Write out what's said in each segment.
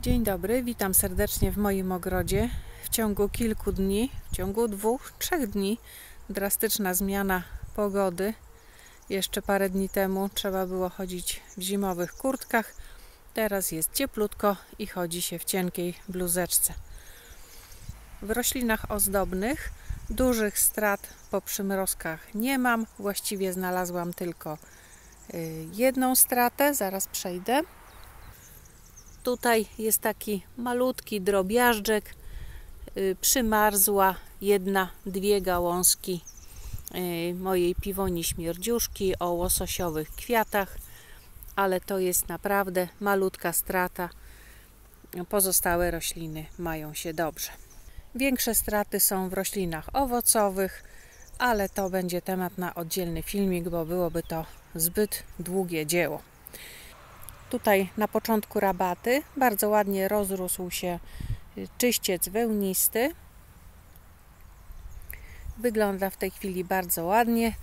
Dzień dobry, witam serdecznie w moim ogrodzie. W ciągu kilku dni, w ciągu 2-3 dni drastyczna zmiana pogody. Jeszcze parę dni temu trzeba było chodzić w zimowych kurtkach. Teraz jest cieplutko i chodzi się w cienkiej bluzeczce. W roślinach ozdobnych dużych strat po przymrozkach nie mam. Właściwie znalazłam tylko jedną stratę, zaraz przejdę. Tutaj jest taki malutki drobiażdżek. Przymarzła dwie gałązki mojej piwonii śmierdziuszki o łososiowych kwiatach, ale to jest naprawdę malutka strata. Pozostałe rośliny mają się dobrze. Większe straty są w roślinach owocowych, ale to będzie temat na oddzielny filmik, bo byłoby to zbyt długie dzieło. Tutaj na początku rabaty bardzo ładnie rozrósł się czyściec wełnisty. Wygląda w tej chwili bardzo ładnie.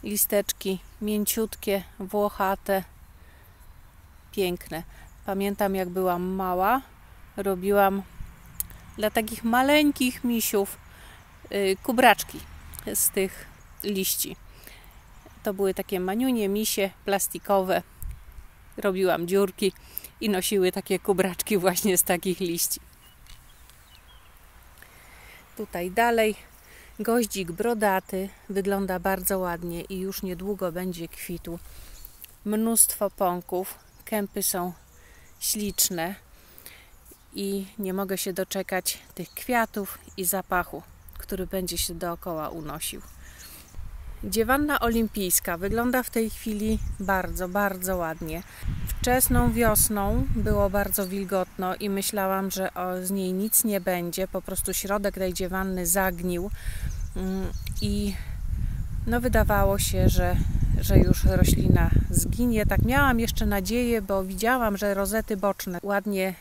Listeczki mięciutkie, włochate, piękne. Pamiętam, jak byłam mała, robiłam dla takich maleńkich misiów kubraczki z tych liści. To były takie maniunie misie plastikowe. Robiłam dziurki i nosiły takie kubraczki właśnie z takich liści. Tutaj dalej goździk brodaty wygląda bardzo ładnie i już niedługo będzie kwitł. Mnóstwo pąków, kępy są śliczne i nie mogę się doczekać tych kwiatów i zapachu, który będzie się dookoła unosił. Dziewanna olimpijska wygląda w tej chwili bardzo, bardzo ładnie. Wczesną wiosną było bardzo wilgotno i myślałam, że z niej nic nie będzie. Po prostu środek tej dziewanny zagnił i wydawało się, że już roślina zginie. Tak miałam jeszcze nadzieję, bo widziałam, że rozety boczne ładnie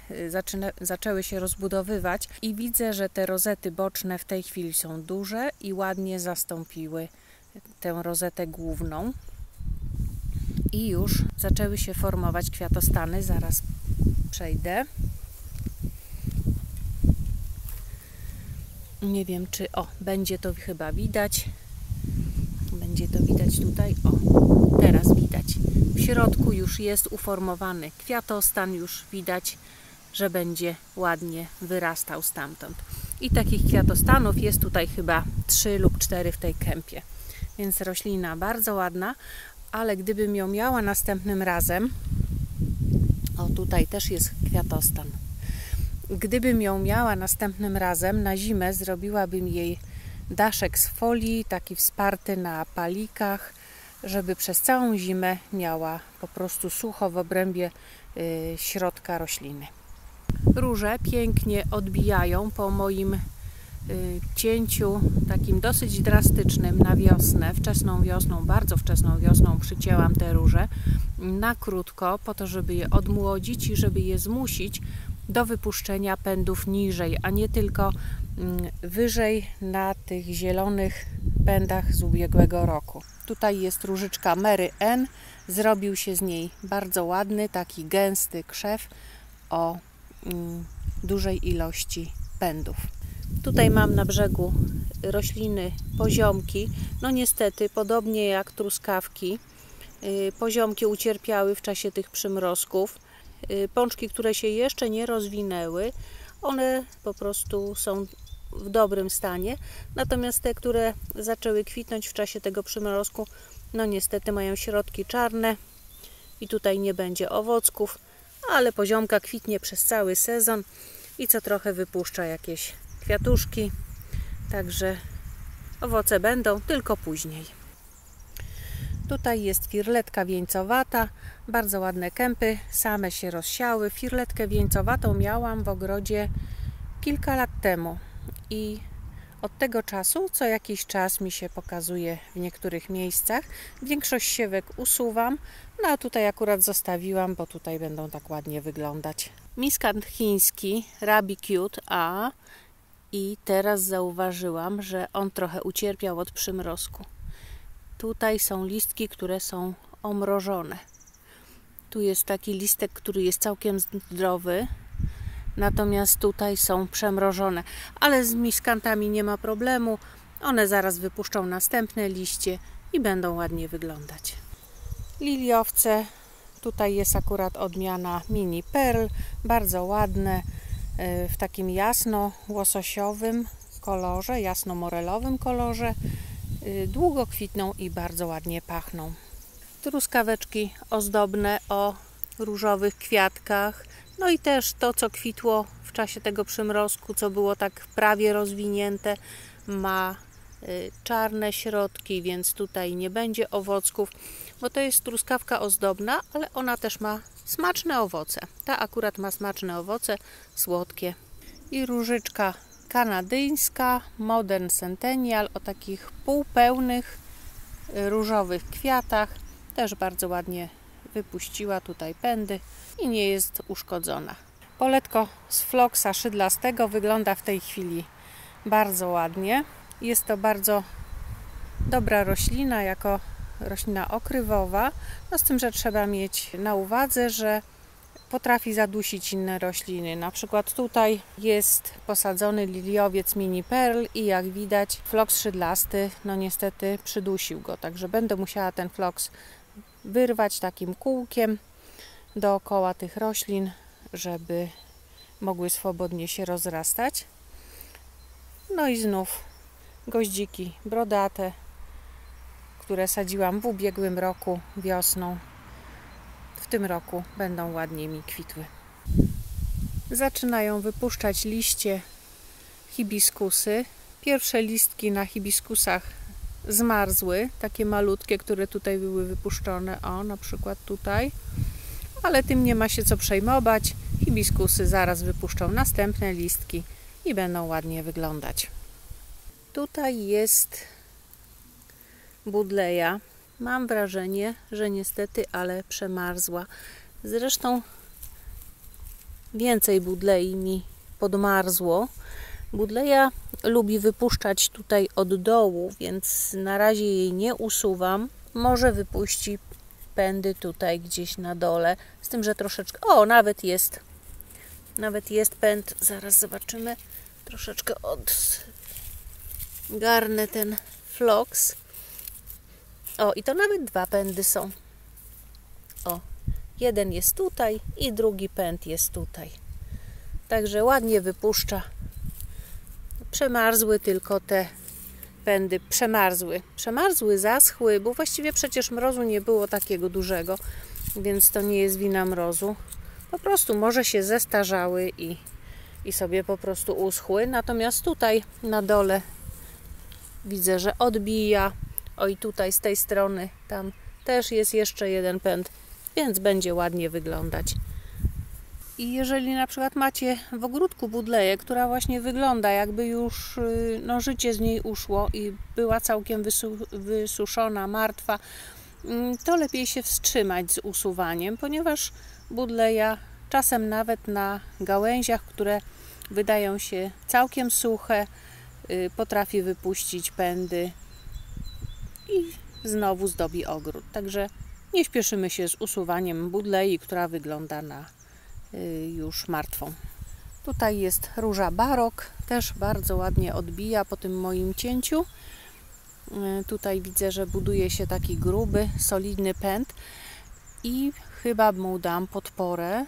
zaczęły się rozbudowywać i widzę, że te rozety boczne w tej chwili są duże i ładnie zastąpiły tę rozetę główną i już zaczęły się formować kwiatostany. Zaraz przejdę. Nie wiem, czy będzie to chyba widać. Będzie to widać tutaj. Teraz widać. W środku już jest uformowany kwiatostan, już widać, że będzie ładnie wyrastał stamtąd. I takich kwiatostanów jest tutaj chyba 3 lub 4 w tej kępie. Więc roślina bardzo ładna, ale gdybym ją miała następnym razem, tutaj też jest kwiatostan. Gdybym ją miała następnym razem na zimę, zrobiłabym jej daszek z folii, taki wsparty na palikach, żeby przez całą zimę miała po prostu sucho w obrębie środka rośliny. Róże pięknie odbijają po moim cięciu takim dosyć drastycznym na wiosnę, wczesną wiosną, bardzo wczesną wiosną przycięłam te róże na krótko po to, żeby je odmłodzić i żeby je zmusić do wypuszczenia pędów niżej, a nie tylko wyżej na tych zielonych pędach z ubiegłego roku. Tutaj jest różyczka Mary N. Zrobił się z niej bardzo ładny, taki gęsty krzew o dużej ilości pędów. Tutaj mam na brzegu rośliny poziomki. Niestety, podobnie jak truskawki, poziomki ucierpiały w czasie tych przymrozków. Pączki, które się jeszcze nie rozwinęły, one po prostu są w dobrym stanie. Natomiast te, które zaczęły kwitnąć w czasie tego przymrozku, niestety mają środki czarne i tutaj nie będzie owocków, ale poziomka kwitnie przez cały sezon i co trochę wypuszcza jakieś kwiatuszki, także owoce będą, tylko później. Tutaj jest firletka wieńcowata, bardzo ładne kępy, same się rozsiały. Firletkę wieńcowatą miałam w ogrodzie kilka lat temu i od tego czasu co jakiś czas mi się pokazuje w niektórych miejscach. Większość siewek usuwam, a tutaj akurat zostawiłam, bo tutaj będą tak ładnie wyglądać. Miskant chiński Rabi Cute A. I teraz zauważyłam, że on trochę ucierpiał od przymrozku. Tutaj są listki, które są omrożone. Tu jest taki listek, który jest całkiem zdrowy. Natomiast tutaj są przemrożone. Ale z miskantami nie ma problemu. One zaraz wypuszczą następne liście i będą ładnie wyglądać. Liliowce. Tutaj jest akurat odmiana Mini Pearl. Bardzo ładne. W takim jasno-łososiowym kolorze, jasno-morelowym kolorze. Długo kwitną i bardzo ładnie pachną. Truskaweczki ozdobne o różowych kwiatkach. No i też to, co kwitło w czasie tego przymrozku, co było tak prawie rozwinięte, ma czarne środki, więc tutaj nie będzie owocków, bo to jest truskawka ozdobna, ale ona też ma smaczne owoce. Ta akurat ma smaczne owoce, słodkie. I różyczka kanadyjska, Modern Centennial, o takich półpełnych, różowych kwiatach. Też bardzo ładnie wypuściła tutaj pędy i nie jest uszkodzona. Poletko z Phloxa szydlastego wygląda w tej chwili bardzo ładnie. Jest to bardzo dobra roślina, jako roślina okrywowa. No z tym, że trzeba mieć na uwadze, że potrafi zadusić inne rośliny. Na przykład tutaj jest posadzony liliowiec Mini Pearl i jak widać Phlox szydlasty, no niestety przydusił go. Także będę musiała ten phlox wyrwać takim kółkiem dookoła tych roślin, żeby mogły swobodnie się rozrastać. No i znów goździki brodate, które sadziłam w ubiegłym roku wiosną. W tym roku będą ładnie mi kwitły. Zaczynają wypuszczać liście hibiskusy. Pierwsze listki na hibiskusach zmarzły, takie malutkie, które tutaj były wypuszczone, o, na przykład tutaj, ale tym nie ma się co przejmować. Hibiskusy zaraz wypuszczą następne listki i będą ładnie wyglądać. Tutaj jest budleja. Mam wrażenie, że niestety, ale przemarzła. Zresztą więcej budlei mi podmarzło. Budleja lubi wypuszczać tutaj od dołu, więc na razie jej nie usuwam. Może wypuści pędy tutaj gdzieś na dole, z tym, że troszeczkę... O, nawet jest pęd. Zaraz zobaczymy. Troszeczkę odgarnę ten phlox. O, i to nawet dwa pędy są. O, jeden jest tutaj i drugi pęd jest tutaj. Także ładnie wypuszcza. Przemarzły tylko te pędy. Przemarzły, zaschły, bo właściwie przecież mrozu nie było takiego dużego, więc to nie jest wina mrozu. Po prostu może się zestarzały i sobie po prostu uschły. Natomiast tutaj na dole widzę, że odbija. O, i tutaj z tej strony tam też jest jeszcze jeden pęd, więc będzie ładnie wyglądać. I jeżeli na przykład macie w ogródku budleję, która właśnie wygląda, jakby już no, życie z niej uszło i była całkiem wysuszona, martwa, to lepiej się wstrzymać z usuwaniem, ponieważ budleja czasem nawet na gałęziach, które wydają się całkiem suche, potrafi wypuścić pędy i znowu zdobi ogród. Także nie śpieszymy się z usuwaniem budlei, która wygląda na już martwą. Tutaj jest róża barok, też bardzo ładnie odbija po tym moim cięciu. Tutaj widzę, że buduje się taki gruby, solidny pęd i chyba mu dam podporę,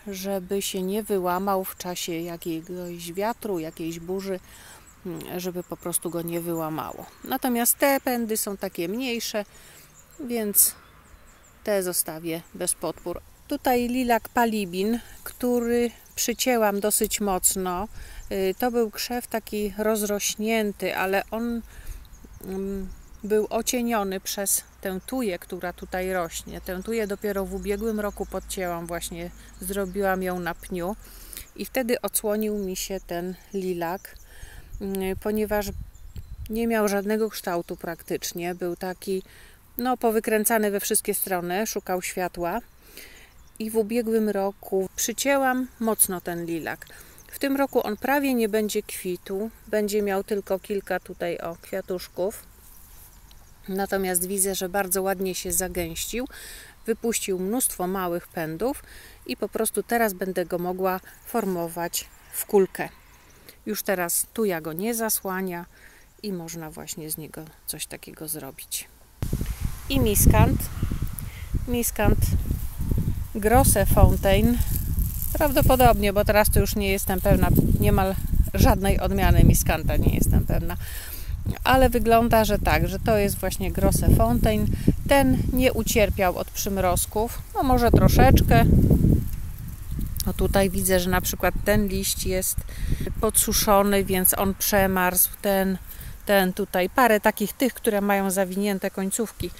żeby się nie wyłamał w czasie jakiegoś wiatru, jakiejś burzy, żeby po prostu go nie wyłamało. Natomiast te pędy są takie mniejsze, więc te zostawię bez podpór. Tutaj lilak palibin, który przycięłam dosyć mocno. To był krzew taki rozrośnięty, ale on był ocieniony przez tę tuję, która tutaj rośnie. Tę tuję dopiero w ubiegłym roku podcięłam, właśnie zrobiłam ją na pniu i wtedy odsłonił mi się ten lilak, ponieważ nie miał żadnego kształtu praktycznie. Był taki no, powykręcany we wszystkie strony, szukał światła. I w ubiegłym roku przycięłam mocno ten lilak. W tym roku on prawie nie będzie kwitł, będzie miał tylko kilka tutaj kwiatuszków. Natomiast widzę, że bardzo ładnie się zagęścił. wypuścił mnóstwo małych pędów i po prostu teraz będę go mogła formować w kulkę. Już teraz tuja go nie zasłania i można właśnie z niego coś takiego zrobić. I miskant Grosse Fontaine. Prawdopodobnie, bo teraz to już nie jestem pewna, niemal żadnej odmiany miskanta nie jestem pewna. Ale wygląda, że tak, że to jest właśnie Grosse Fontaine. Ten nie ucierpiał od przymrozków, no może troszeczkę. No tutaj widzę, że na przykład ten liść jest podsuszony, więc on przemarzł. Ten tutaj, parę takich tych, które mają zawinięte końcówki,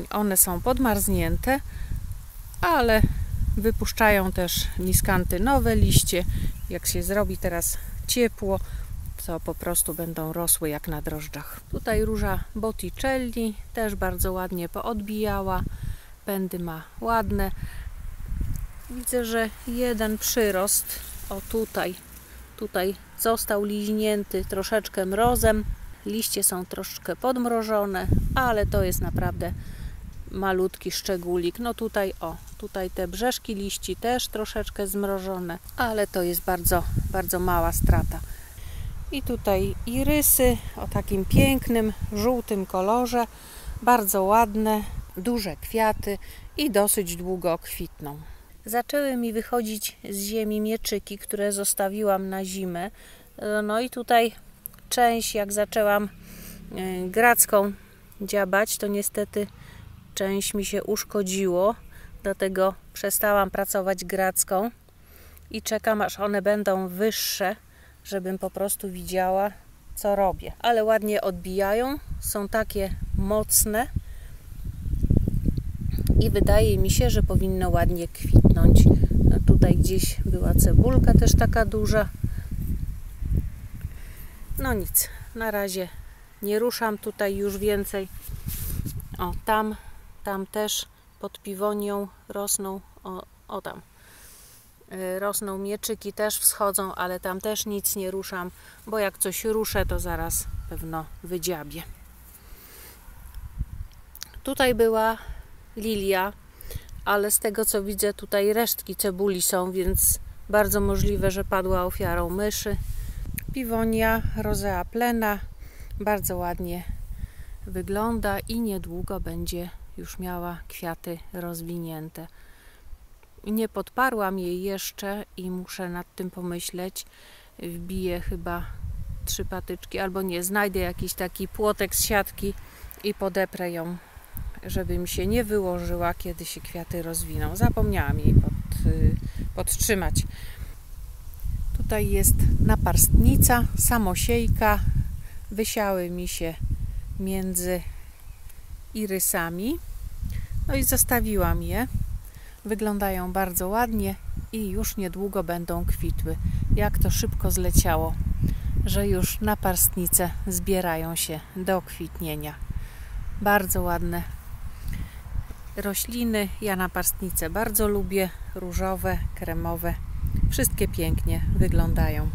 one są podmarznięte, ale wypuszczają też miskanty nowe liście. Jak się zrobi teraz ciepło, to po prostu będą rosły jak na drożdżach. Tutaj róża Botticelli też bardzo ładnie poodbijała. Pędy ma ładne. Widzę, że jeden przyrost, o tutaj został liźnięty troszeczkę mrozem. Liście są troszeczkę podmrożone, ale to jest naprawdę malutki szczególik. No tutaj te brzeszki liści też troszeczkę zmrożone, ale to jest bardzo, bardzo mała strata. I tutaj irysy o takim pięknym, żółtym kolorze, bardzo ładne, duże kwiaty i dosyć długo kwitną. Zaczęły mi wychodzić z ziemi mieczyki, które zostawiłam na zimę. No i tutaj część, jak zaczęłam gracką dziabać, to niestety część mi się uszkodziło, dlatego przestałam pracować gracką i czekam, aż one będą wyższe, żebym po prostu widziała, co robię. Ale ładnie odbijają, są takie mocne i wydaje mi się, że powinno ładnie kwitnąć. No tutaj gdzieś była cebulka też taka duża. No nic, na razie nie ruszam tutaj już więcej. O, tam też pod piwonią rosną, tam rosną mieczyki, też wschodzą, ale tam też nic nie ruszam, bo jak coś ruszę, to zaraz pewno wydziabię. Tutaj była lilia, ale z tego co widzę, tutaj resztki cebuli są, więc bardzo możliwe, że padła ofiarą myszy. Piwonia Rosea plena bardzo ładnie wygląda i niedługo będzie już miała kwiaty rozwinięte. Nie podparłam jej jeszcze i muszę nad tym pomyśleć. Wbiję chyba 3 patyczki, albo nie, znajdę jakiś taki płotek z siatki i podeprę ją, żeby mi się nie wyłożyła, kiedy się kwiaty rozwiną. Zapomniałam jej podtrzymać. Tutaj jest naparstnica, samosiejka. Wysiały mi się między irysami. No i zostawiłam je. Wyglądają bardzo ładnie i już niedługo będą kwitły. Jak to szybko zleciało, że już naparstnice zbierają się do kwitnienia. Bardzo ładne rośliny. Ja naparstnice bardzo lubię. Różowe, kremowe. Wszystkie pięknie wyglądają.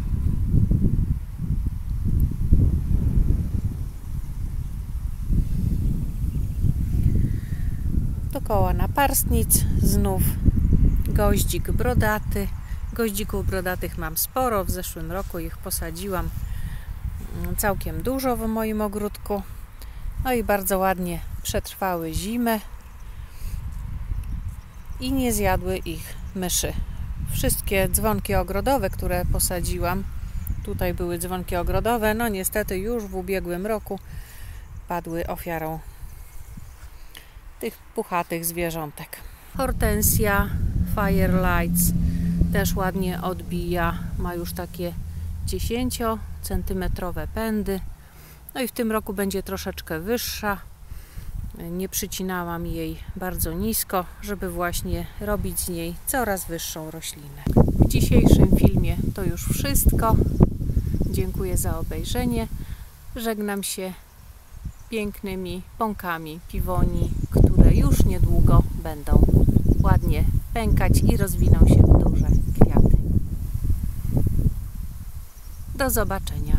Dookoła naparstnic znów goździk brodaty. Goździków brodatych mam sporo. W zeszłym roku ich posadziłam całkiem dużo w moim ogródku. No i bardzo ładnie przetrwały zimę i nie zjadły ich myszy. Wszystkie dzwonki ogrodowe, które posadziłam, tutaj były dzwonki ogrodowe, no niestety już w ubiegłym roku padły ofiarą tych puchatych zwierzątek. Hortensja Firelights też ładnie odbija, ma już takie 10-centymetrowe pędy. No i w tym roku będzie troszeczkę wyższa. Nie przycinałam jej bardzo nisko, żeby właśnie robić z niej coraz wyższą roślinę. W dzisiejszym filmie to już wszystko. Dziękuję za obejrzenie. Żegnam się pięknymi pąkami piwonii, które już niedługo będą ładnie pękać i rozwiną się w duże kwiaty. Do zobaczenia.